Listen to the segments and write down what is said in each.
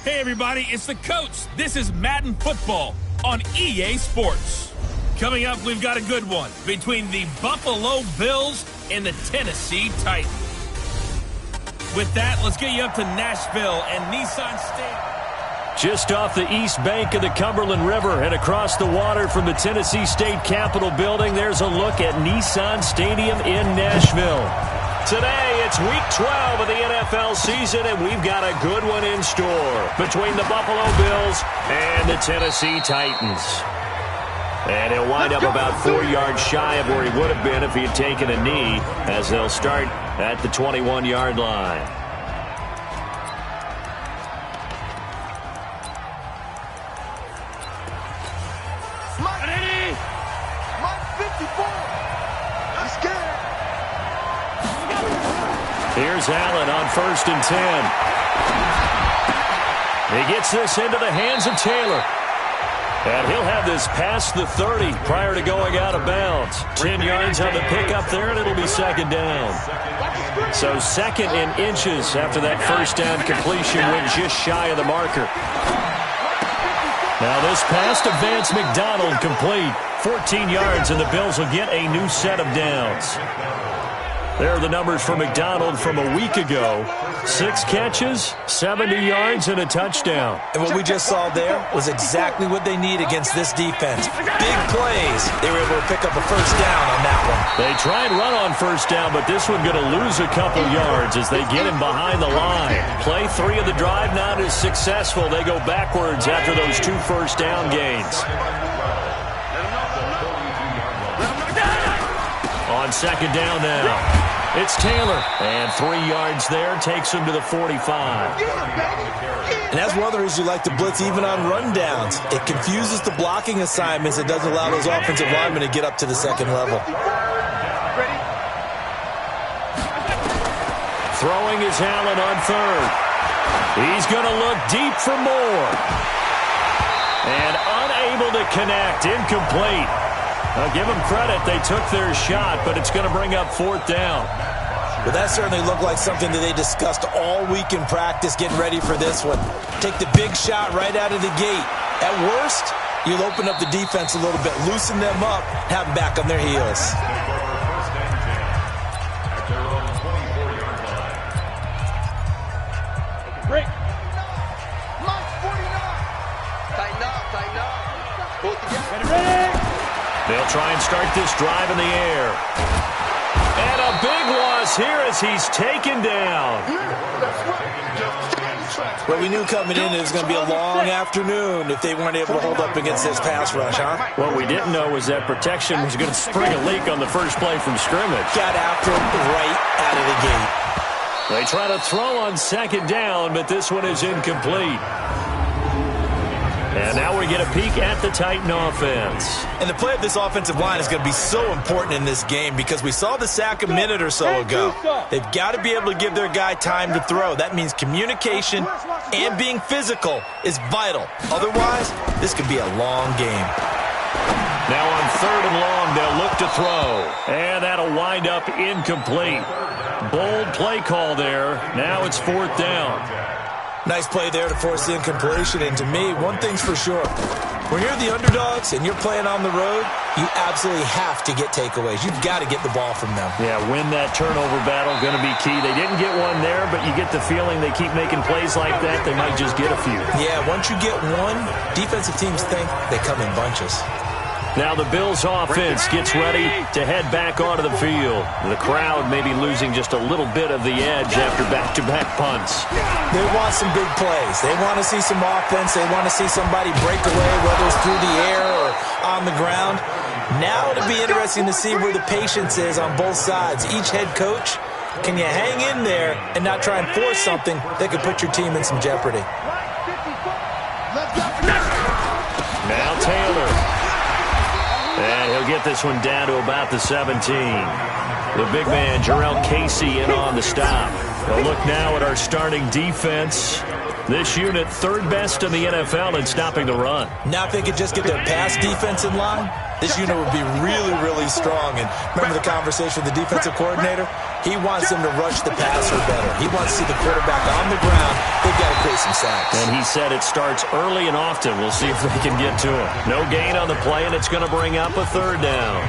Hey everybody, it's the coach. This is Madden Football on EA Sports. Coming up, we've got a good one between the Buffalo Bills and the Tennessee Titans. With that, let's get you up to Nashville and Nissan Stadium. Just off the east bank of the Cumberland River and across the water from the Tennessee State Capitol building, there's a look at Nissan Stadium in Nashville. Today, it's Week 12 of the NFL season, and we've got a good one in store between the Buffalo Bills and the Tennessee Titans. And he'll wind up about 4 yards shy of where he would have been if he had taken a knee, as they'll start at the 21-yard line. Here's Allen on 1st and 10. He gets this into the hands of Taylor. And he'll have this past the 30 prior to going out of bounds. 10 yards on the pickup there, and it'll be second down. So second in inches after that first down completion went just shy of the marker. Now this pass to Vance McDonald complete. 14 yards, and the Bills will get a new set of downs. There are the numbers for McDonald from a week ago. 6 catches, 70 yards, and a touchdown. And what we just saw there was exactly what they need against this defense. Big plays. They were able to pick up a first down on that one. They try and run on first down, but this one going to lose a couple yards as they get him behind the line. Play 3 of the drive not as successful. They go backwards after those 2 first down gains. On second down now. It's Taylor, and 3 yards there takes him to the 45. And that's one of the reasons you like to blitz even on rundowns. It confuses the blocking assignments. It doesn't allow those offensive linemen to get up to the second level. Throwing is Allen on 3rd. He's going to look deep for more. And unable to connect, incomplete. I'll give them credit. They took their shot, but it's going to bring up 4th down. Well, that certainly looked like something that they discussed all week in practice, getting ready for this one. Take the big shot right out of the gate. At worst, you'll open up the defense a little bit, loosen them up, have them back on their heels. Break. Mike 49. Tighten up. Pull it together. Ready. They'll try and start this drive in the air. And a big loss here as he's taken down. Well, we knew coming in it was going to be a long afternoon if they weren't able to hold up against this pass rush, huh? What we didn't know was that protection was going to spring a leak on the first play from scrimmage. Got after him right out of the gate. They try to throw on second down, but this one is incomplete. And now we get a peek at the Titan offense. And the play of this offensive line is going to be so important in this game because we saw the sack a minute or so ago. They've got to be able to give their guy time to throw. That means communication and being physical is vital. Otherwise, this could be a long game. Now on 3rd and long, they'll look to throw. And that'll wind up incomplete. Bold play call there. Now it's 4th down. Nice play there to force the incompletion. And to me, one thing's for sure. When you're the underdogs and you're playing on the road, you absolutely have to get takeaways. You've got to get the ball from them. Yeah, win that turnover battle, going to be key. They didn't get one there, but you get the feeling they keep making plays like that, they might just get a few. Yeah, once you get one, defensive teams think they come in bunches. Now the Bills offense gets ready to head back onto the field. The crowd may be losing just a little bit of the edge after back-to-back punts. They want some big plays. They want to see some offense. They want to see somebody break away, whether it's through the air or on the ground. Now it'll be interesting to see where the patience is on both sides. Each head coach, can you hang in there and not try and force something that could put your team in some jeopardy? Now Taylor. And he'll get this one down to about the 17. The big man, Jarrell Casey, in on the stop. We'll look now at our starting defense. This unit, third best in the NFL in stopping the run. Now if they could just get their pass defense in line, this unit would be really, really strong. And remember the conversation with the defensive coordinator? He wants them to rush the passer better. He wants to see the quarterback on the ground. They've got to create some sacks. And he said it starts early and often. We'll see if they can get to it. No gain on the play, and it's going to bring up a third down.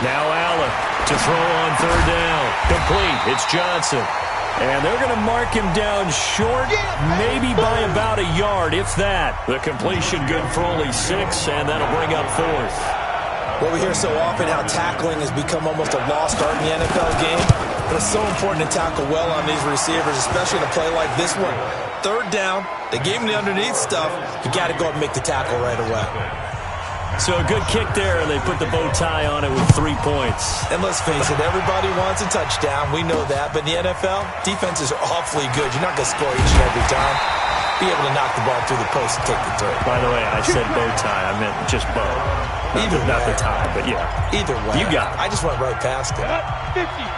Now Allen to throw on third down. Complete. It's Johnson. And they're going to mark him down short, maybe by about a yard, if that. The completion good for only 6, and that'll bring up fourth. Well, we hear so often how tackling has become almost a lost art in the NFL game. But it's so important to tackle well on these receivers, especially in a play like this one. Third down, they gave him the underneath stuff. You got to go and make the tackle right away. So a good kick there, and they put the bow tie on it with 3 points. And let's face it, everybody wants a touchdown. We know that. But in the NFL, defenses are awfully good. You're not going to score each and every time. Be able to knock the ball through the post and take the throw. By the way, I said bow tie. I meant just bow. Not the tie, but yeah. Either way. You got it. I just went right past it.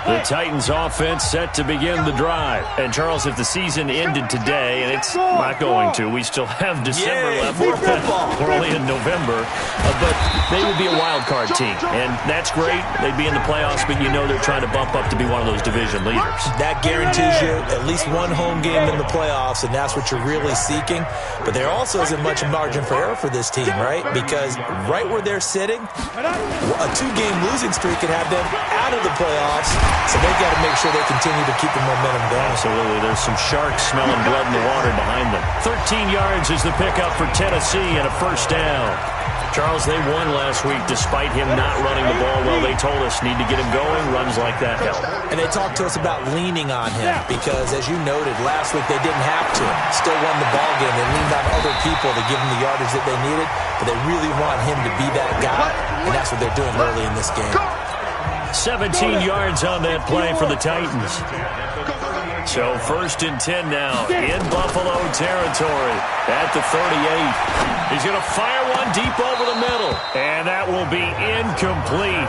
The Titans offense set to begin the drive. And Charles, if the season ended today, and it's not going to, we still have December left. We're only in November. But they would be a wild card team. And that's great. They'd be in the playoffs, but you know they're trying to bump up to be one of those division leaders. That guarantees you at least one home game in the playoffs, and that's what you're really seeking. But there also isn't much margin for error for this team, right? Because right where they're sitting, a 2-game losing streak could have them out of the playoffs, so they've got to make sure they continue to keep the momentum going. Absolutely. There's some sharks smelling blood in the water behind them. 13 yards is the pickup for Tennessee and a first down. Charles, they won last week despite him not running the ball well. They told us need to get him going. Runs like that help. And they talked to us about leaning on him because, as you noted, last week they didn't have to. Still won the ball game. They leaned on other people to give them the yardage that they needed, but they really want him to be that guy, and that's what they're doing early in this game. 17 yards on that play for the Titans. So 1st and 10 now in Buffalo territory at the 38. He's going to fire one deep over the middle, and that will be incomplete.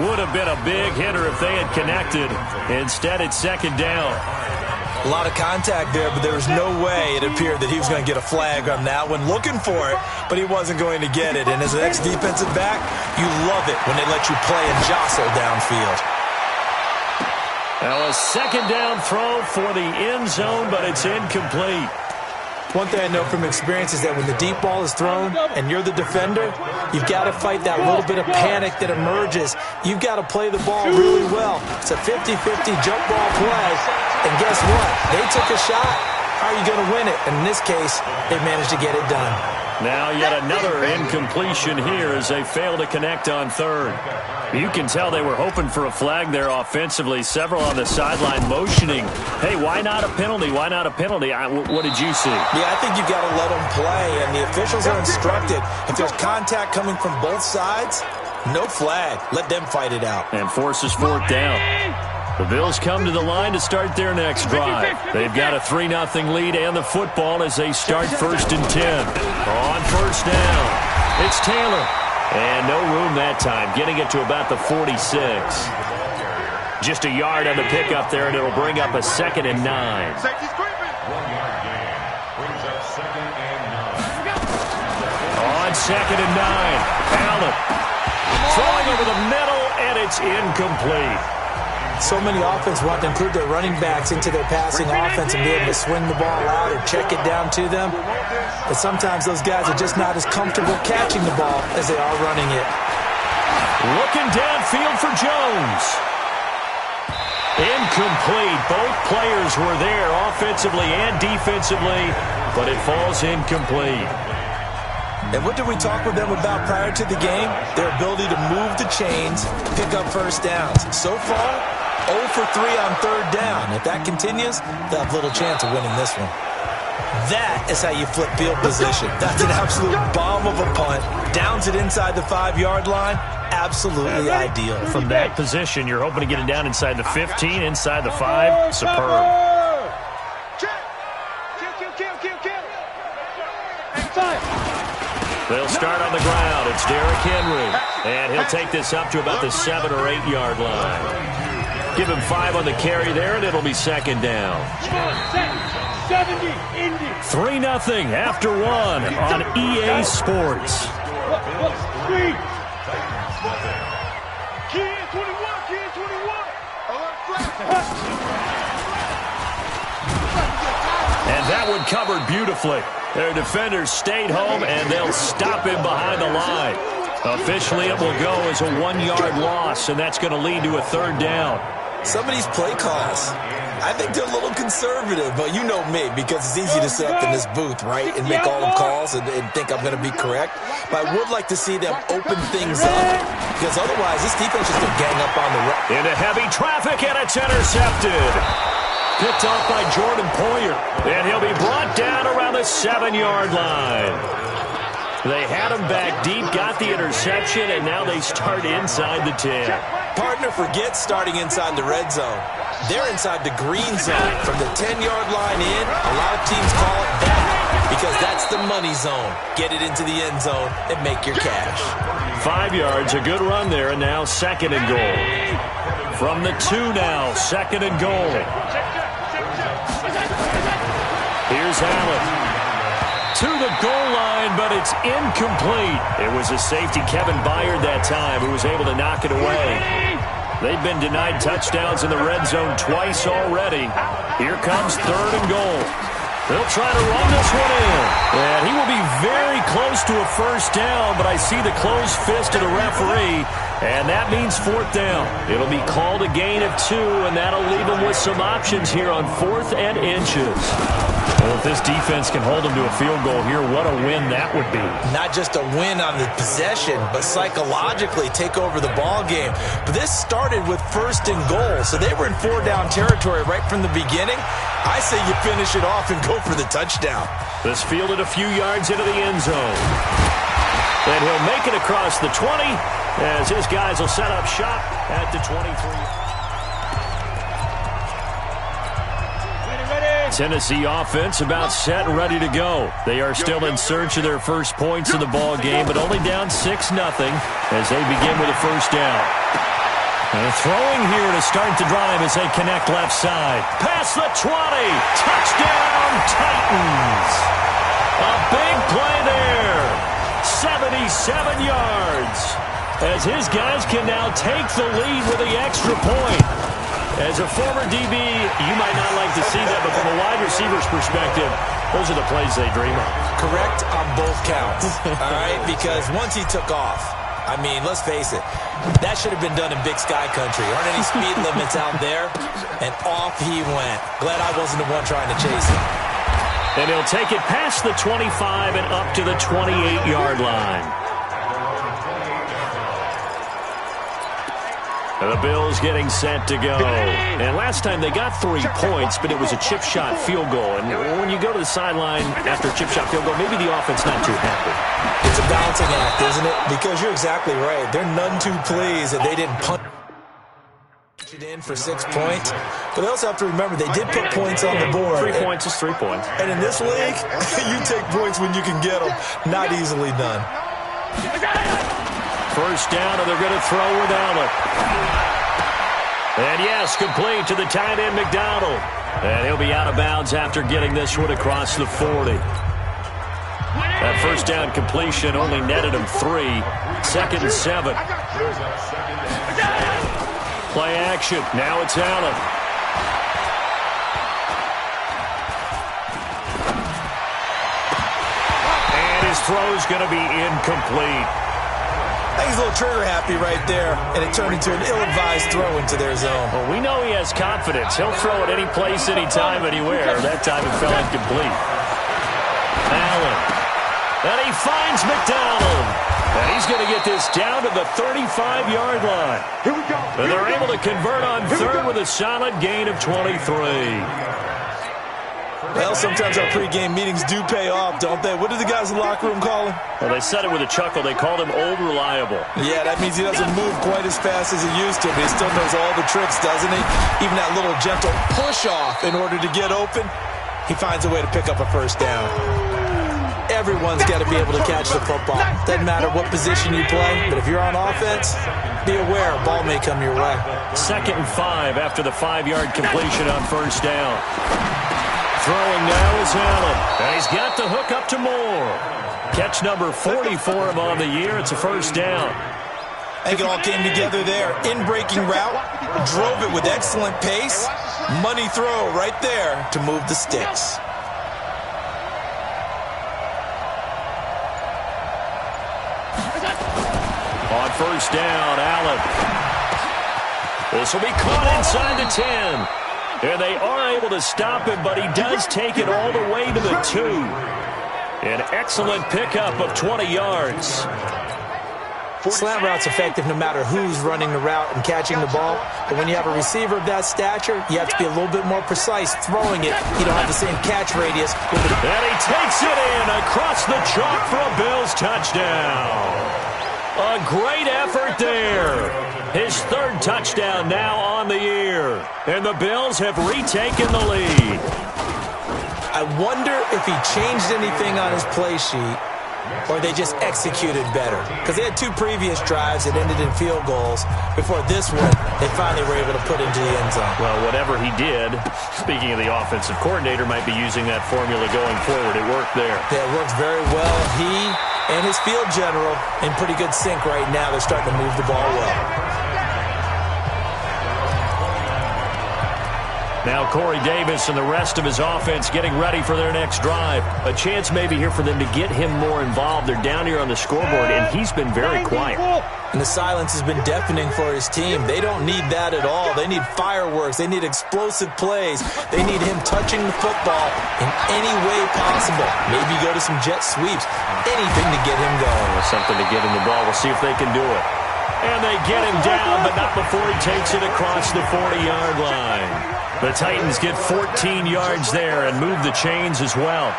Would have been a big hitter if they had connected. Instead, it's 2nd down. A lot of contact there, but there was no way it appeared that he was going to get a flag on that one. Looking for it, but he wasn't going to get it. And as an ex-defensive back, you love it when they let you play and jostle downfield. Now a 2nd down throw for the end zone, but it's incomplete. One thing I know from experience is that when the deep ball is thrown and you're the defender, you've got to fight that little bit of panic that emerges. You've got to play the ball really well. It's a 50-50 jump ball play. And guess what? They took a shot. How are you going to win it? And in this case, they managed to get it done. Now yet another incompletion here as they fail to connect on 3rd. You can tell they were hoping for a flag there offensively. Several on the sideline motioning. Hey, why not a penalty? Why not a penalty? What did you see? Yeah, I think you've got to let them play, and the officials are instructed. If there's contact coming from both sides, no flag. Let them fight it out. And forces 4th down. The Bills come to the line to start their next drive. They've got a 3-0 lead and the football as they start 1st and 10. On 1st down, it's Taylor. And no room that time, getting it to about the 46. Just a yard on the pickup there, and it'll bring up a 2nd and 9. On 2nd and 9, Allen throwing over the middle, and it's incomplete. So many offense want to include their running backs into their passing offense and be able to swing the ball out or check it down to them. But sometimes those guys are just not as comfortable catching the ball as they are running it. Looking downfield for Jones. Incomplete. Both players were there offensively and defensively, but it falls incomplete. And what did we talk with them about prior to the game? Their ability to move the chains, pick up first downs. So far, 0 for 3 on 3rd down. If that continues, they'll have little chance of winning this one. That is how you flip field position. That's an absolute bomb of a punt. Downs it inside the 5-yard line. Absolutely ideal. From that position, you're hoping to get it down inside the 15, inside the 5. Superb. They'll start on the ground. It's Derrick Henry. And he'll take this up to about the 7 or 8 yard line. Give him 5 on the carry there, and it'll be second down. 3-0 after 1 on EA Sports. And that one covered beautifully. Their defenders stayed home, and they'll stop him behind the line. Officially, it will go as a 1-yard loss, and that's going to lead to a third down. Some of these play calls, I think they're a little conservative, but you know me, because it's easy to sit up in this booth, right, and make all the calls and think I'm going to be correct. But I would like to see them open things up, because otherwise this defense is going to gang up on the right. Into heavy traffic, and it's intercepted. Picked off by Jordan Poyer, and he'll be brought down around the 7-yard line. They had him back deep, got the interception, and now they start inside the 10. Partner, forget starting inside the red zone. They're inside the green zone. From the 10-yard line in, a lot of teams call it that because that's the money zone. Get it into the end zone and make your cash. 5 yards, a good run there, and now second and goal. From the 2 now, second and goal. Here's Allen. To the goal line, but it's incomplete. It was a safety, Kevin Byard, that time, who was able to knock it away. They've been denied touchdowns in the red zone twice already. Here comes third and goal. They'll try to run this one in. And he will be very close to a first down, but I see the closed fist of the referee, and that means fourth down. It'll be called a gain of 2, and that'll leave them with some options here on 4th and inches. Well, if this defense can hold them to a field goal here, what a win that would be. Not just a win on the possession, but psychologically take over the ball game. But this started with first and goal, so they were in 4-down territory right from the beginning. I say you finish it off and go for the touchdown. This fielded a few yards into the end zone. And he'll make it across the 20 as his guys will set up shop at the 23. Tennessee offense about set and ready to go. They are still in search of their first points in the ball game, but only down 6-0 as they begin with a first down. And throwing here to start the drive as they connect left side. Past the 20. Touchdown, Titans. A big play there. 77 yards. As his guys can now take the lead with the extra point. As a former DB, you might not like to see that, but from a wide receiver's perspective, those are the plays they dream of. Correct on both counts, all right? Because once he took off, I mean, let's face it, that should have been done in Big Sky Country. Aren't any speed limits out there? And off he went. Glad I wasn't the one trying to chase him. And he'll take it past the 25 and up to the 28-yard line. The Bills getting set to go. And last time they got 3 points, but it was a chip shot field goal. And when you go to the sideline after a chip shot field goal, maybe the offense not too happy. It's a balancing act, isn't it? Because you're exactly right. They're none too pleased that they didn't punch it in for 6 points. But they also have to remember they did put points on the board. 3 points is 3 points. And in this league, you take points when you can get them. Not easily done. First down, and they're going to throw with Allen. And yes, complete to the tight end, McDonald. And he'll be out of bounds after getting this one across the 40. That first down completion only netted him 3. 2nd and 7. Play action. Now it's Allen. And his throw's going to be incomplete. I think he's a little trigger happy right there, and it turned into an ill-advised throw into their zone. Well, we know he has confidence. He'll throw it any place, anytime, anywhere. That time it fell incomplete. Allen. And he finds McDonald. And he's going to get this down to the 35-yard line. Here we go. And they're able to convert on third with a solid gain of 23. Well, sometimes our pregame meetings do pay off, don't they? What did the guys in the locker room call him? Well, they said it with a chuckle. They called him Old Reliable. Yeah, that means he doesn't move quite as fast as he used to, but he still knows all the tricks, doesn't he? Even that little gentle push-off in order to get open, he finds a way to pick up a first down. everyone's got to be able to catch the football. Doesn't matter what position you play, but if you're on offense, be aware a ball may come your way. 2nd and 5 after the 5-yard completion on first down. Throwing now is Allen, and he's got the hook up to Moore. Catch number 40 for him on the year. It's a first down. I think it all came together there. In-breaking route, drove it with excellent pace. Money throw right there to move the sticks. On first down, Allen. This will be caught inside the 10. And they are able to stop him, but he does take it all the way to the 2. An excellent pickup of 20 yards. Slant route's effective no matter who's running the route and catching the ball. But when you have a receiver of that stature, you have to be a little bit more precise throwing it. You don't have the same catch radius. And he takes it in across the chalk for a Bills touchdown. A great effort there. His 3rd touchdown now on the year. And the Bills have retaken the lead. I wonder if he changed anything on his play sheet or they just executed better. Because they had 2 previous drives that ended in field goals. Before this one, they finally were able to put into the end zone. Well, whatever he did, speaking of the offensive coordinator, might be using that formula going forward. It worked there. Yeah, it works very well. He and his field general in pretty good sync right now. They're starting to move the ball well. Now Corey Davis and the rest of his offense getting ready for their next drive. A chance maybe here for them to get him more involved. They're down here on the scoreboard, and he's been very quiet. And the silence has been deafening for his team. They don't need that at all. They need fireworks. They need explosive plays. They need him touching the football in any way possible. Maybe go to some jet sweeps. Anything to get him going. Something to get him the ball. We'll see if they can do it. And they get him down, but not before he takes it across the 40-yard line. The Titans get 14 yards there and move the chains as well.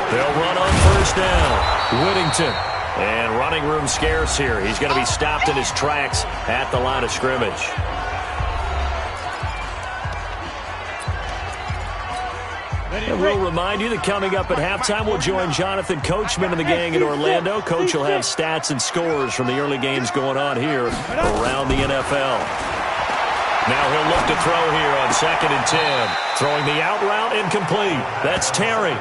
They'll run on first down. Whittington. And running room scarce here. He's going to be stopped in his tracks at the line of scrimmage. And we'll remind you that coming up at halftime, we'll join Jonathan Coachman and the gang in Orlando. Coach will have stats and scores from the early games going on here around the NFL. Now he'll look to throw here on 2nd and 10. Throwing the out route incomplete. That's Terry.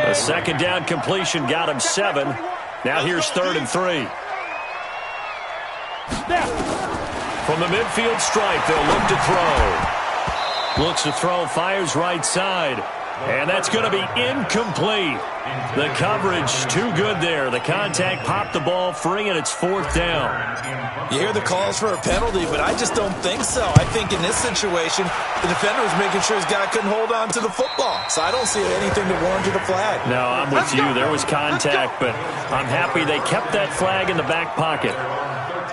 A 2nd down completion got him 7. Now here's 3rd and 3. From the midfield stripe, they'll look to throw. Looks to throw, fires right side. And that's going to be incomplete. The coverage too good there. The contact popped the ball free, and it's 4th down. You hear the calls for a penalty, but I just don't think so. I think in this situation, the defender was making sure his guy couldn't hold on to the football. So I don't see anything that warranted a flag. No, I'm with you. There was contact, but I'm happy they kept that flag in the back pocket.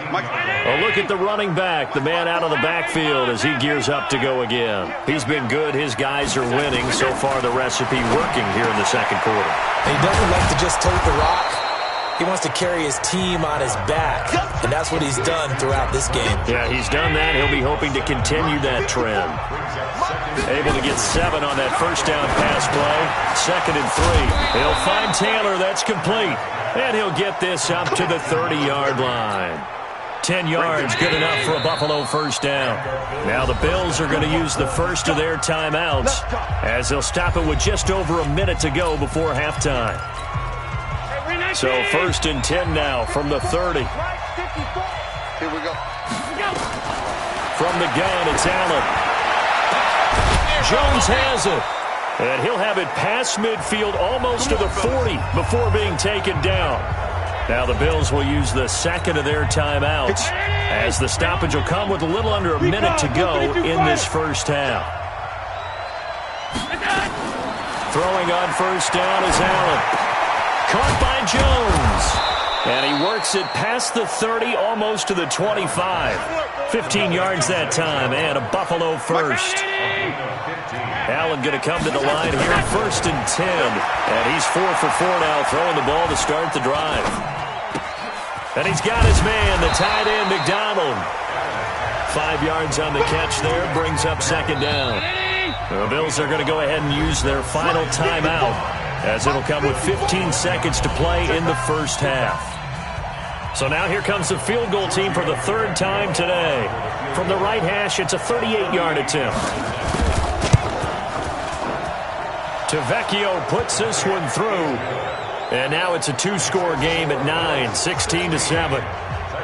A look at the running back, the man out of the backfield as he gears up to go again. He's been good. His guys are winning. So far, the recipe working here in the 2nd quarter. He doesn't like to just tote the rock. He wants to carry his team on his back, and that's what he's done throughout this game. Yeah, he's done that. He'll be hoping to continue that trend. Able to get 7 on that first down pass play. 2nd and 3. He'll find Taylor. That's complete. And he'll get this up to the 30-yard line. 10 yards, good enough for a Buffalo first down. Now the Bills are going to use the first of their timeouts as they'll stop it with just over a minute to go before halftime. So 1st and 10 now from the 30. Here we go. From the gun, it's Allen. Jones has it. And he'll have it past midfield almost to the 40 before being taken down. Now the Bills will use the 2nd of their timeouts as the stoppage will come with a little under a minute to go in this first half. Throwing on first down is Allen. Caught by Jones. And he works it past the 30, almost to the 25. 15 yards that time, and a Buffalo first. Allen going to come to the line here, 1st and 10. And he's 4 for 4 now, throwing the ball to start the drive. And he's got his man, the tight end, McDonald. 5 yards on the catch there. Brings up second down. The Bills are going to go ahead and use their final timeout, as it'll come with 15 seconds to play in the first half. So now here comes the field goal team for the third time today. From the right hash, it's a 38-yard attempt. Tavecchio puts this one through. And now it's a two-score game at 9, 16-7.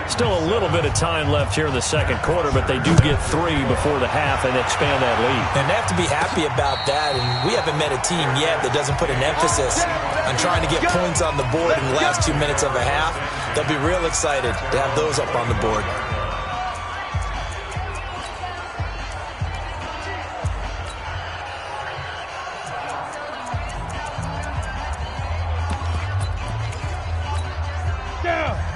Still a little bit of time left here in the second quarter, but they do get 3 before the half and expand that lead. And they have to be happy about that. And we haven't met a team yet that doesn't put an emphasis on trying to get points on the board in the last 2 minutes of a half. They'll be real excited to have those up on the board.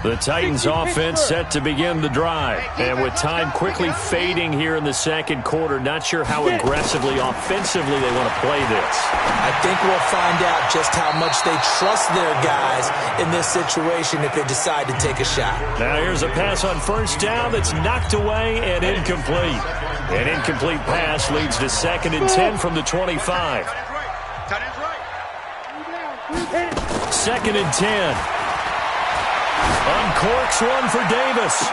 The Titans offense set to begin the drive. And with time quickly fading here in the second quarter, not sure how aggressively, offensively they want to play this. I think we'll find out just how much they trust their guys in this situation if they decide to take a shot. Now here's a pass on first down that's knocked away and incomplete. An incomplete pass leads to 2nd and 10 from the 25. 2nd and 10. Uncorks one for Davis.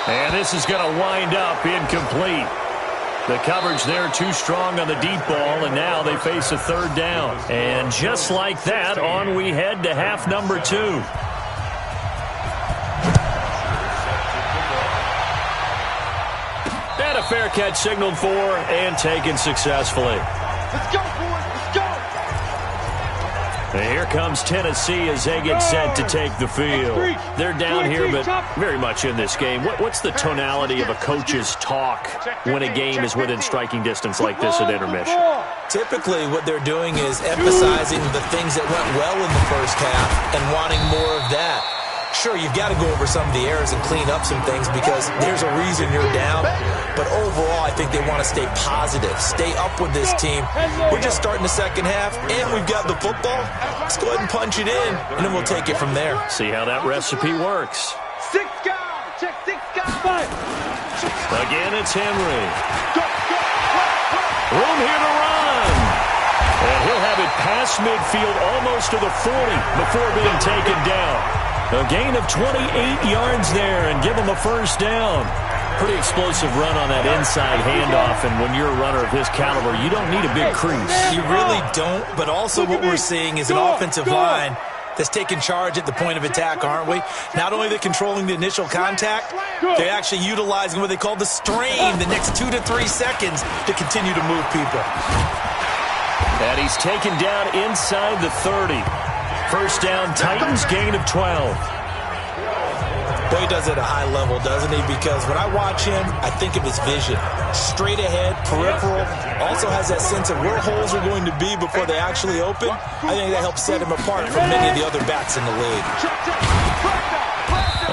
And this is going to wind up incomplete. The coverage there too strong on the deep ball, and now they face a third down. And just like that, on we head to half number 2. And a fair catch signaled for and taken successfully. Let's go, boys. Let's go. And here comes Tennessee as they get set to take the field. They're down here, but very much in this game. What's the tonality of a coach's talk when a game is within striking distance like this at intermission? Typically, what they're doing is emphasizing the things that went well in the first half and wanting more of that. Sure, you've got to go over some of the errors and clean up some things because there's a reason you're down. But overall, I think they want to stay positive, stay up with this team. We're just starting the second half, and we've got the football. Let's go ahead and punch it in, and then we'll take it from there. See how that recipe works. 6 guys. Check 6 guys. Again, it's Henry. Room here to run. And he'll have it past midfield almost to the 40 before being taken down. A gain of 28 yards there and give him a first down. Pretty explosive run on that inside handoff, and when you're a runner of his caliber, you don't need a big crease. You really don't, but also what we're seeing is an offensive line that's taking charge at the point of attack, aren't we? Not only are they controlling the initial contact, they're actually utilizing what they call the strain the next 2 to 3 seconds to continue to move people. And he's taken down inside the 30. First down, Titans, gain of 12. Boy, he does it at a high level, doesn't he? Because when I watch him, I think of his vision. Straight ahead, peripheral. Also has that sense of where holes are going to be before they actually open. I think that helps set him apart from many of the other backs in the league.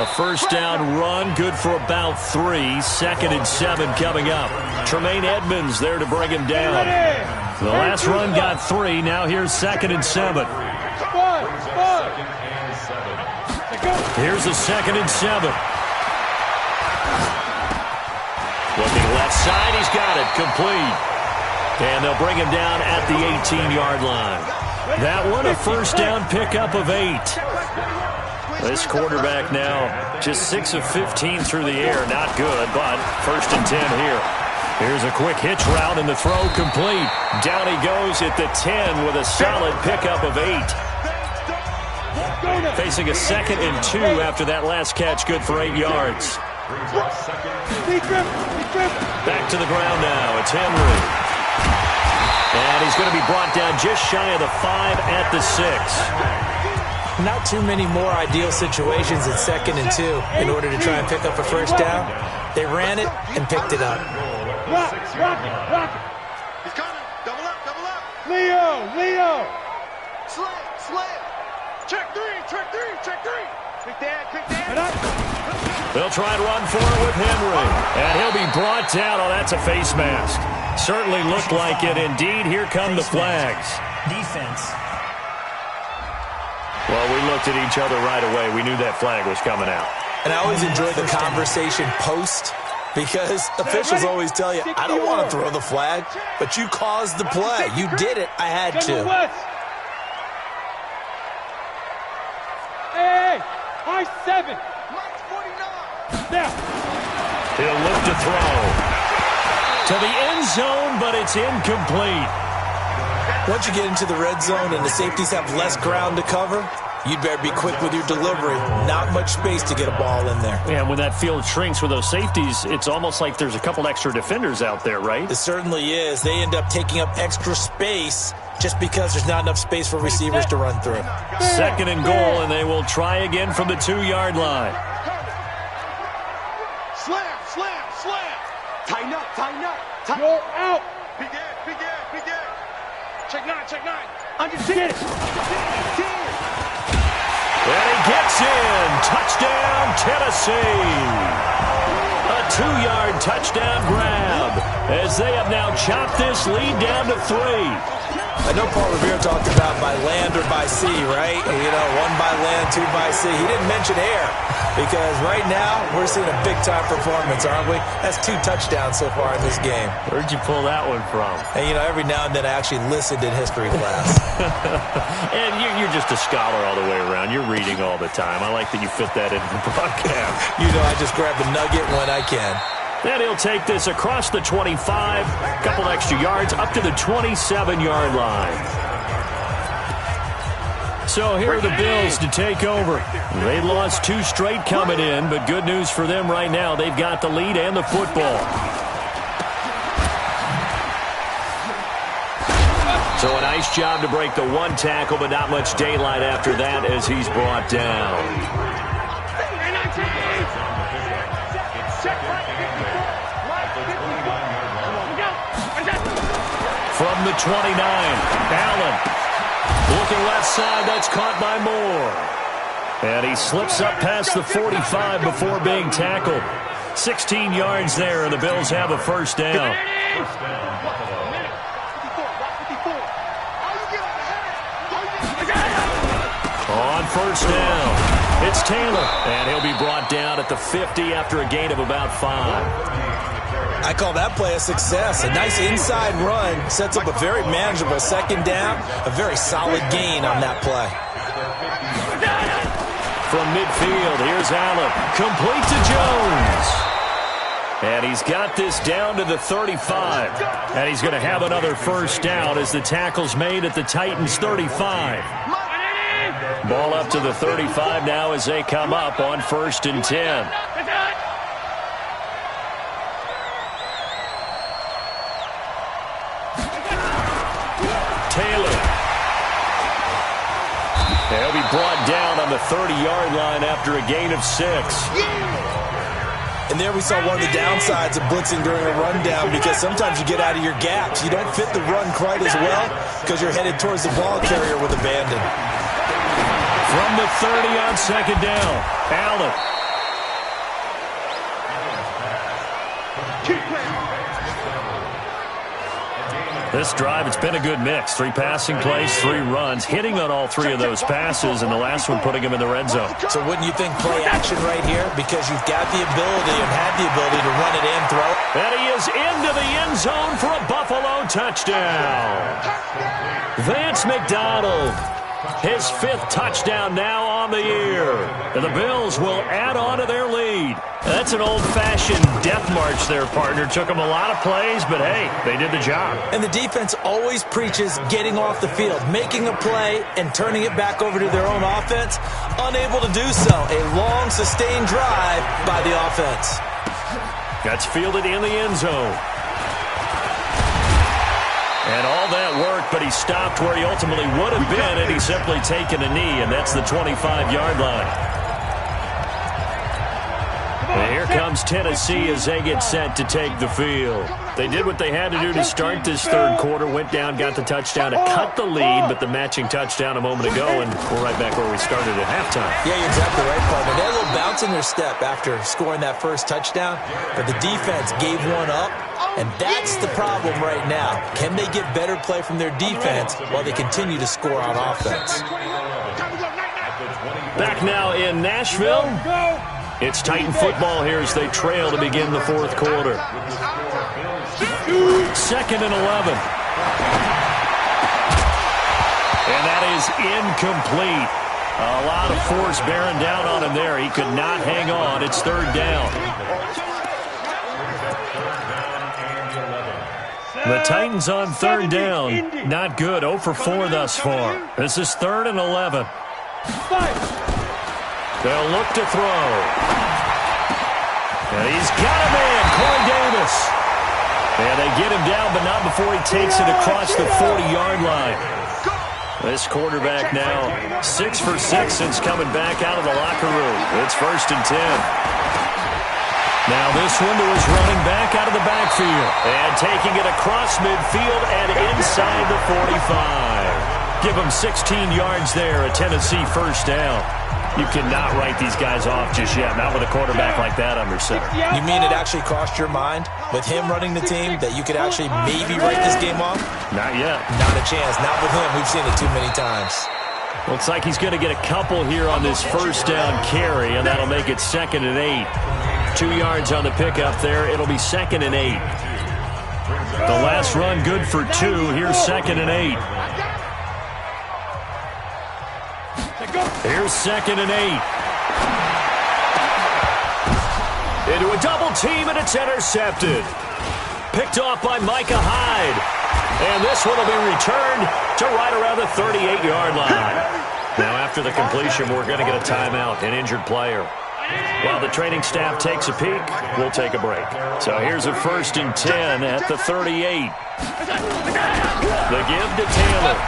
A first down run, good for about 3. 2nd and 7 coming up. Tremaine Edmonds there to bring him down. The last run got 3. Now here's 2nd and 7. Here's the 2nd and 7. Looking left side, he's got it, complete. And they'll bring him down at the 18-yard line. That one, a first down pickup of 8. This quarterback now just 6 of 15 through the air. Not good, but 1st and 10 here. Here's a quick hitch route, and the throw complete. Down he goes at the 10 with a solid pickup of 8. Facing a 2nd and 2 after that last catch, good for 8 yards. Back to the ground now. It's Henry. And he's going to be brought down just shy of the 5 at the 6. Not too many more ideal situations at 2nd and 2 in order to try and pick up a first down. They ran it and picked it up. Rock it. He's coming. Double up. Leo. Slam. Check 3. Quick dad. They'll try and run for it with Henry. And he'll be brought down. Oh, that's a face mask. Certainly looked like it. Indeed, here come the flags. Defense. Well, we looked at each other right away. We knew that flag was coming out. And I always enjoy the conversation post, because officials always tell you, I don't want to throw the flag, but you caused the play. You did it. I had to. Hey, high 7. He'll look to throw. To the end zone, but it's incomplete. Once you get into the red zone and the safeties have less ground to cover, you'd better be quick with your delivery. Not much space to get a ball in there. Yeah, when that field shrinks with those safeties, it's almost like there's a couple extra defenders out there, right? It certainly is. They end up taking up extra space just because there's not enough space for receivers to run through. Second and goal, and they will try again from the 2-yard line. Slam. Tighten up. You're out. Begin. Check 9. Under 10. And he gets in. Touchdown, Tennessee. A 2-yard touchdown grab as they have now chopped this lead down to 3. I know Paul Revere talked about by land or by sea, right? You know, 1 by land, 2 by sea. He didn't mention air, because right now we're seeing a big-time performance, aren't we? That's 2 touchdowns so far in this game. Where'd you pull that one from? And, you know, every now and then I actually listened in history class. And you're just a scholar all the way around. You're reading all the time. I like that you fit that into the broadcast. You know, I just grab the nugget when I can. Then he'll take this across the 25, couple extra yards, up to the 27-yard line. So here are the Bills to take over. They lost 2 straight coming in, but good news for them right now. They've got the lead and the football. So a nice job to break the 1 tackle, but not much daylight after that as he's brought down. From the 29, Allen. Looking left side, that's caught by Moore. And he slips up past the 45 before being tackled. 16 yards there, and the Bills have a first down. On first down, it's Taylor, and he'll be brought down at the 50 after a gain of about 5. I call that play a success. A nice inside run sets up a very manageable second down, a very solid gain on that play. From midfield, here's Allen. Complete to Jones. And he's got this down to the 35. And he's going to have another first down as the tackle's made at the Titans' 35. Ball up to the 35 now as they come up on 1st and 10. Taylor. They'll be brought down on the 30-yard line after a gain of 6. And there we saw one of the downsides of blitzing during a rundown, because sometimes you get out of your gaps. You don't fit the run quite as well because you're headed towards the ball carrier with abandon. From the 30 on second down, Allen. This drive, it's been a good mix. 3 passing plays, 3 runs, hitting on all 3 of those passes, and the last one putting him in the red zone. So wouldn't you think play action right here? Because you've got the ability and had the ability to run it and throw it. And he is into the end zone for a Buffalo touchdown. Vance McDonald, his 5th touchdown now on the year. And the Bills will add on to their lead. That's an old-fashioned death march there, partner. Took them a lot of plays, but hey, they did the job. And the defense always preaches getting off the field, making a play, and turning it back over to their own offense. Unable to do so. A long, sustained drive by the offense. That's fielded in the end zone. And all that worked, but he stopped where he ultimately would have been, and he's simply taken a knee, and that's the 25-yard line. And here comes Tennessee as they get set to take the field. They did what they had to do to start this third quarter, went down, got the touchdown to cut the lead, but the matching touchdown a moment ago, and we're right back where we started at halftime. Yeah, you're exactly right, partner. They had a little bounce in their step after scoring that first touchdown, but the defense gave one up, and that's the problem right now. Can they get better play from their defense while they continue to score on offense? Back now in Nashville. It's Titan football here as they trail to begin the fourth quarter. 2nd and 11. And that is incomplete. A lot of force bearing down on him there. He could not hang on. It's 3rd down. The Titans on 3rd down. Not good. 0 for 4 thus far. This is 3rd and 11. They'll look to throw. And he's got a man, Corey Davis. And they get him down, but not before he takes it across the 40-yard line. This quarterback now 6 for 6 since coming back out of the locker room. It's 1st and 10. Now this one to his running back out of the backfield. And taking it across midfield and inside the 45. Give him 16 yards there, a Tennessee 1st down. You cannot write these guys off just yet, not with a quarterback like that under center. You mean it actually crossed your mind with him running the team that you could actually maybe write this game off? Not yet. Not a chance. Not with him. We've seen it too many times. Looks like he's going to get a couple here on this 1st down carry, and that'll make it 2nd and 8. 2 yards on the pickup there. It'll be 2nd and 8. The last run good for 2. Here's 2nd and 8. Here's 2nd and 8. Into a double team, and it's intercepted. Picked off by Micah Hyde. And this one will be returned to right around the 38-yard line. Now, after the completion, we're going to get a timeout, an injured player. While the training staff takes a peek, we'll take a break. So here's a 1st and 10 at the 38. The give to Taylor.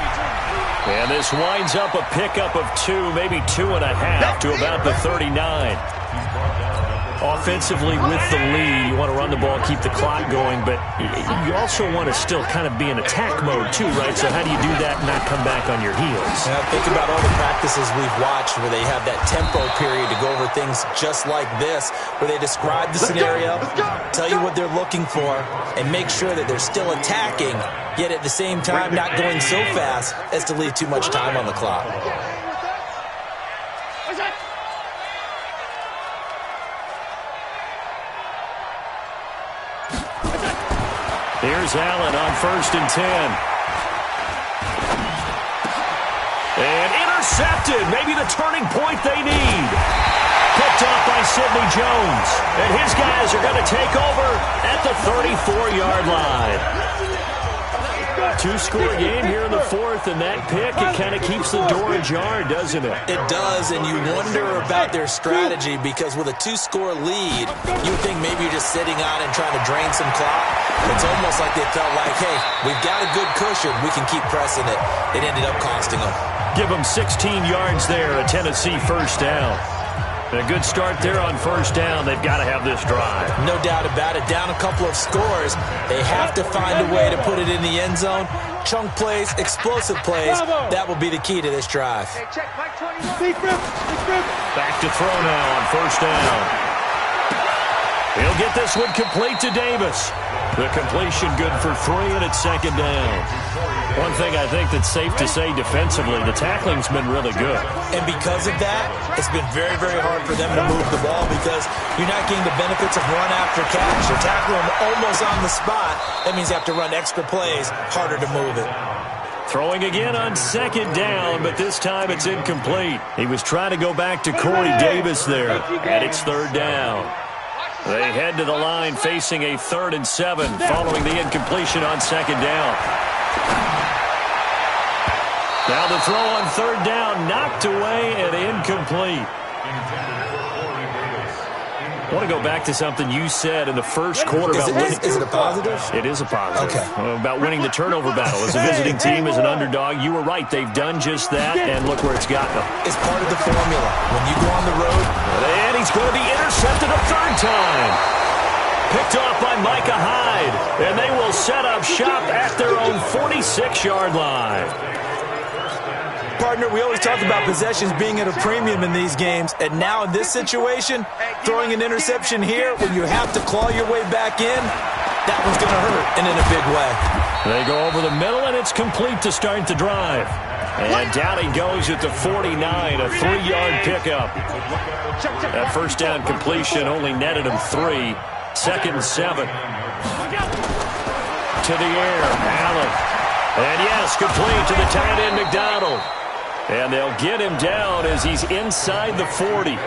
And this winds up a pickup of 2, maybe 2.5 to about the 39. Offensively with the lead, you want to run the ball, keep the clock going, but you also want to still kind of be in attack mode too, right? So how do you do that and not come back on your heels? Now, think about all the practices we've watched where they have that tempo period to go over things just like this, where they describe the scenario, tell you what they're looking for, and make sure that they're still attacking, yet at the same time not going so fast as to leave too much time on the clock. Here's Allen on 1st and 10. And intercepted. Maybe the turning point they need. Picked off by Sidney Jones. And his guys are going to take over at the 34-yard line. 2-score game here in the 4th, and that pick, it kind of keeps the door ajar, doesn't it? It does, and you wonder about their strategy because with a 2-score lead, you would think maybe you're just sitting on and trying to drain some clock. It's almost like they felt like, hey, we've got a good cushion. We can keep pressing it. It ended up costing them. Give them 16 yards there, a Tennessee 1st down. A good start there on 1st down. They've got to have this drive. No doubt about it. Down a couple of scores. They have to find a way to put it in the end zone. Chunk plays, explosive plays. That will be the key to this drive. Back to throw now on 1st down. He'll get this one complete to Davis. The completion good for 3, and it's 2nd down. One thing I think that's safe to say defensively, the tackling's been really good. And because of that, it's been very, very hard for them to move the ball because you're not getting the benefits of run after catch. You're tackling them almost on the spot. That means you have to run extra plays, harder to move it. Throwing again on 2nd down, but this time it's incomplete. He was trying to go back to Corey Davis there, and it's 3rd down. They head to the line facing a 3rd and 7 following the incompletion on 2nd down. Now the throw on 3rd down, knocked away and incomplete. I want to go back to something you said in the first quarter about winning. Is it a positive? It is a positive. Okay. About winning the turnover battle. As a visiting team, as an underdog, you were right. They've done just that, and look where it's gotten them. It's part of the formula. When you go on the road. And he's going to be intercepted a 3rd time. Picked off by Micah Hyde. And they will set up shop at their own 46-yard line. Partner, we always talk about possessions being at a premium in these games, and now in this situation, throwing an interception here when you have to claw your way back in, that one's going to hurt, and in a big way. They go over the middle, and it's complete to start the drive. And down he goes at the 49, a 3-yard pickup. That first down completion only netted him 3. 2nd and 7. To the air, Allen. And yes, complete to the tight end, McDonald. And they'll get him down as he's inside the 40.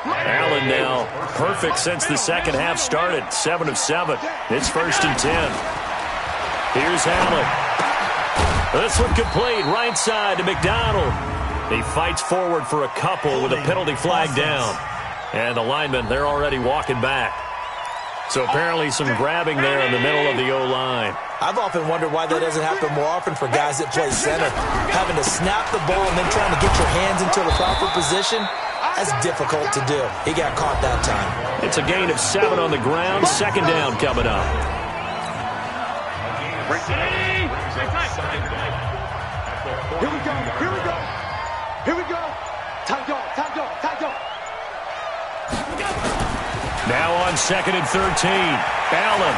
Allen now perfect since the second half started. 7 of 7. It's 1st and 10. Here's Allen. This one complete, right side to McDonald. He fights forward for a couple with a penalty flag down. And the linemen, they're already walking back. So apparently some grabbing there in the middle of the O-line. I've often wondered why that doesn't happen more often for guys that play center. Having to snap the ball and then trying to get your hands into the proper position, that's difficult to do. He got caught that time. It's a gain of 7 on the ground. 2nd down coming up. Here we go. Here we go. Here we go. Time go. Time go. Time go. Now on 2nd and 13. Allen.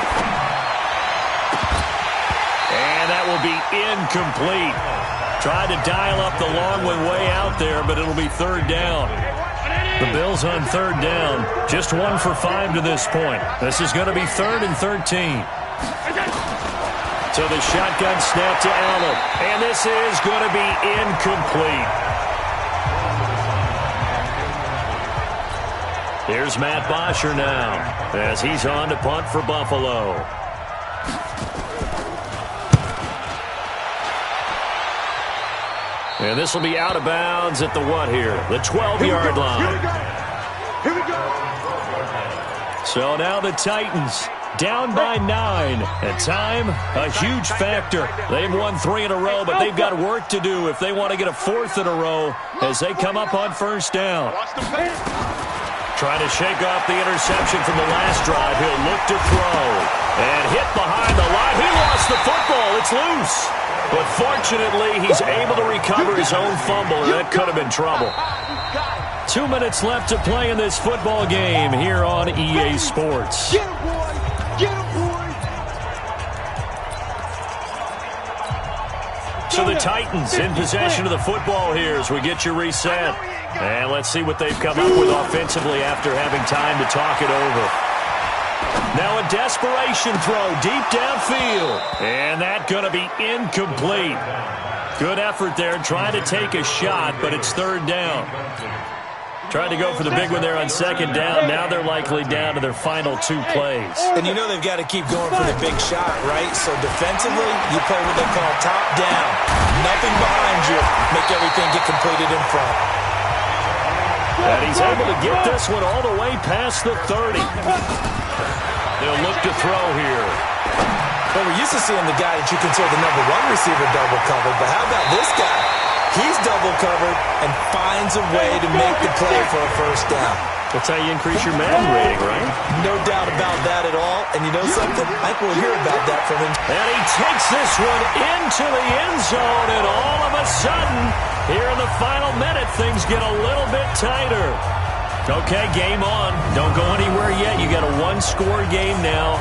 And that will be incomplete. Tried to dial up the long one way out there, but it'll be 3rd down. The Bills on 3rd down. Just 1 for 5 to this point. This is going to be 3rd and 13. So the shotgun snap to Allen. And this is going to be incomplete. Here's Matt Bosher now as he's on to punt for Buffalo. And this will be out of bounds at the what here? The 12-yard line. Here we go. So now the Titans down by 9. At time, a huge factor. They've won 3 in a row, but they've got work to do if they want to get a 4th in a row as they come up on 1st down. Trying to shake off the interception from the last drive. He'll look to throw. And hit behind the line. He lost the football. It's loose. But fortunately, he's able to recover his own fumble, and that could have been trouble. 2 minutes left to play in this football game here on EA Sports. Get him, boy. Get him, boy. So the Titans in possession of the football here as we get you reset. And let's see what they've come up with offensively after having time to talk it over. Now a desperation throw deep downfield. And that's going to be incomplete. Good effort there trying to take a shot, but it's 3rd down. Tried to go for the big one there on 2nd down. Now they're likely down to their final 2 plays. And you know they've got to keep going for the big shot, right? So defensively, you play what they call top down. Nothing behind you. Make everything get completed in front. And he's able to get this one all the way past the 30. They'll look to throw here. Well, we're used to seeing the guy that you consider the number 1 receiver double covered, but how about this guy? He's double covered and finds a way to make the play for a 1st down. That's how you increase your Madden rating, right? No doubt about that at all. And you know something? I think we'll hear about that from him. And he takes this one into the end zone, and all of a sudden, here in the final minute, things get a little bit tighter. Okay, game on. Don't go anywhere yet. You got a 1-score game now.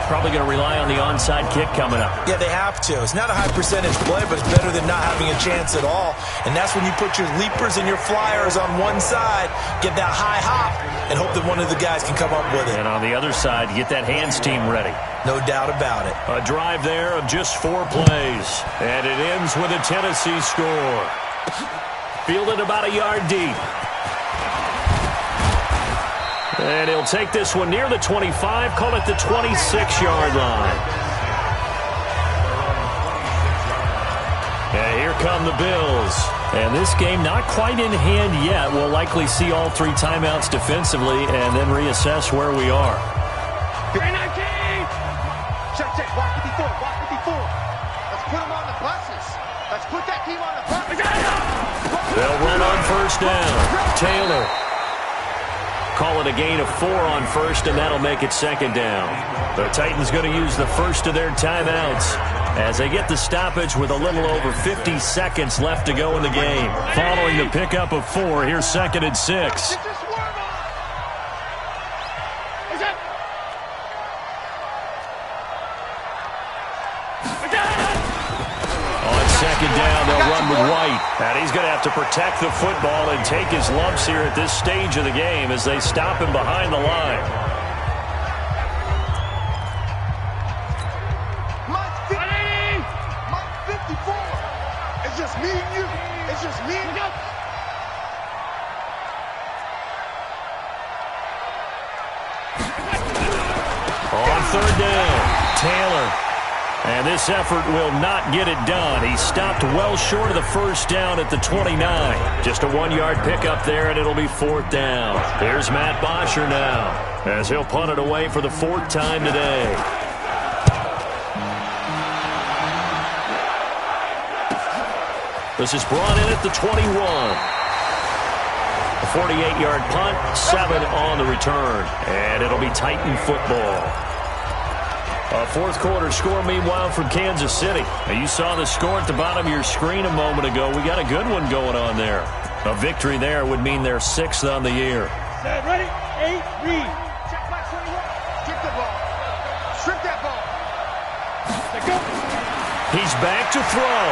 Probably going to rely on the onside kick coming up. Yeah, they have to. It's not a high percentage play, but it's better than not having a chance at all. And that's when you put your leapers and your flyers on one side, get that high hop, and hope that one of the guys can come up with it. And on the other side, get that hands team ready. No doubt about it. A drive there of just 4 plays. And it ends with a Tennessee score. Fielded about a yard deep. And he'll take this one near the 25, call it the 26-yard line. And here come the Bills. And this game not quite in hand yet. We'll likely see all 3 timeouts defensively and then reassess where we are. Check, walk 54, walk 54. Let's put them on the buses. Let's put that team on the buses. They'll run on 1st down. Taylor. Call it a gain of 4 on 1st, and that'll make it 2nd down. The Titans going to use the first of their timeouts as they get the stoppage with a little over 50 seconds left to go in the game. Following the pickup of 4, here's 2nd and 6. second down, they'll run with White. And he's going to have to protect the football and take his lumps here at this stage of the game as they stop him behind the line. Mike 54. It's just me and you. It's just me and you. On third down, Taylor. And this effort will not get it done. He stopped well short of the first down at the 29. Just a 1-yard pickup there, and it'll be fourth down. Here's Matt Bosher now, as he'll punt it away for the fourth time today. This is brought in at the 21. A 48-yard punt, 7 on the return. And it'll be Titan football. A fourth quarter score, meanwhile, from Kansas City. Now, you saw the score at the bottom of your screen a moment ago. We got a good one going on there. A victory there would mean they're 6th on the year. Set, ready, 8, read. Check back 21. Strip the ball. Strip that ball. Let go. He's back to throw.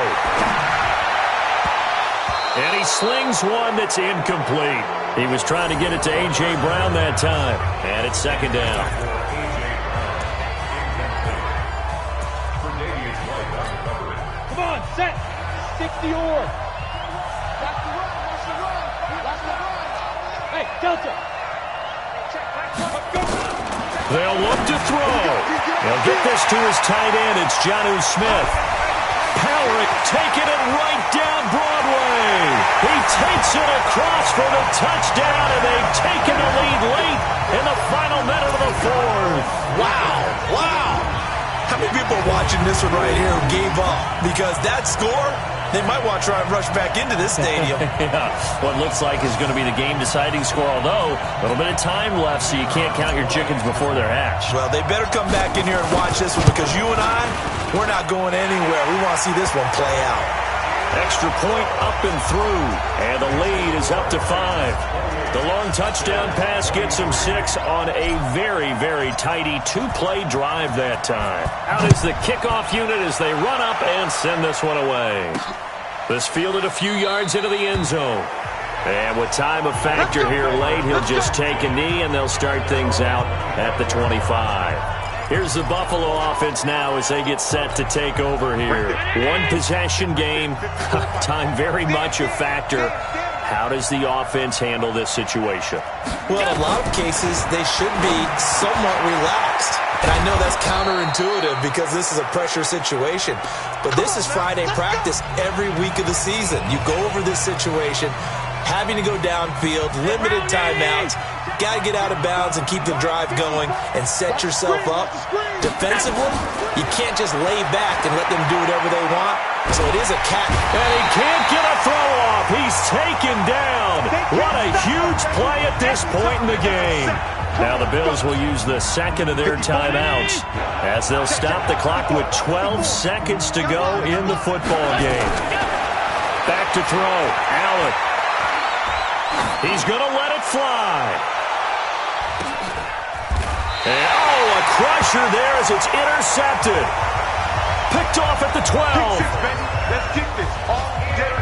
And he slings one that's incomplete. He was trying to get it to A.J. Brown that time. And it's second down. Set. 60 or. That's the run. That's the run. That's the run. Hey, Delta. They'll look to throw. They'll get this to his tight end. It's Jonnu Smith. Powerick taking it right down Broadway. He takes it across for the touchdown, and they've taken the lead late in the final minute of the fourth. Wow. Wow. How many people are watching this one right here who gave up? Because that score, they might want to try and rush back into this stadium. Yeah, what looks like is going to be the game-deciding score, although a little bit of time left, so you can't count your chickens before they're hatched. Well, they better come back in here and watch this one, because you and I, we're not going anywhere. We want to see this one play out. Extra point up and through, and the lead is up to 5. The long touchdown pass gets him 6 on a very, very tidy 2-play drive that time. Out is the kickoff unit as they run up and send this one away. This fielded a few yards into the end zone. And with time of factor here late, he'll just take a knee, and they'll start things out at the 25. Here's the Buffalo offense now as they get set to take over here. One possession game, time very much a factor. How does the offense handle this situation? Well, in a lot of cases, they should be somewhat relaxed. And I know that's counterintuitive because this is a pressure situation. But this is Friday practice every week of the season. You go over this situation, having to go downfield, limited timeouts, got to get out of bounds and keep the drive going and set yourself up. Defensively, you can't just lay back and let them do whatever they want. So it is a cat. And he can't get a throw off. He's taken down. What a huge play at this point in the game. Now the Bills will use the second of their timeouts as they'll stop the clock with 12 seconds to go in the football game. Back to throw. Allen. He's going to let it fly. And, a crusher there as it's intercepted. Picked off at the 12. Let's kick this all day.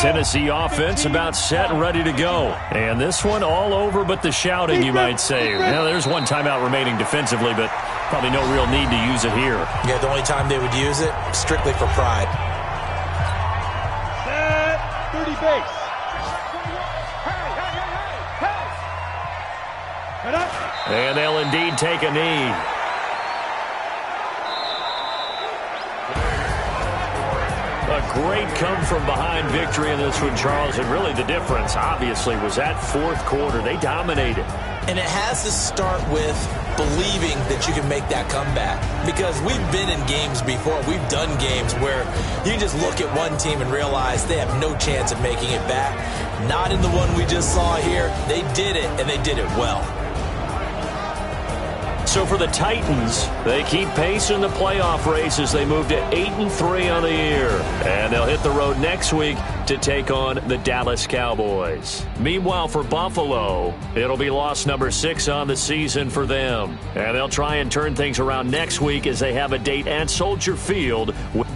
Tennessee offense about set and ready to go. And this one all over but the shouting, you might say. Now, there's one timeout remaining defensively, but probably no real need to use it here. Yeah, the only time they would use it, strictly for pride. Set, 30 base. And they'll indeed take a knee. A great come-from-behind victory in this one, Charles. And really the difference, obviously, was that fourth quarter. They dominated. And it has to start with believing that you can make that comeback. Because we've been in games before. We've done games where you just look at one team and realize they have no chance of making it back. Not in the one we just saw here. They did it, and they did it well. So for the Titans, they keep pace in the playoff race as they move to 8-3 on the year. And they'll hit the road next week to take on the Dallas Cowboys. Meanwhile, for Buffalo, it'll be loss number 6 on the season for them. And they'll try and turn things around next week as they have a date at Soldier Field with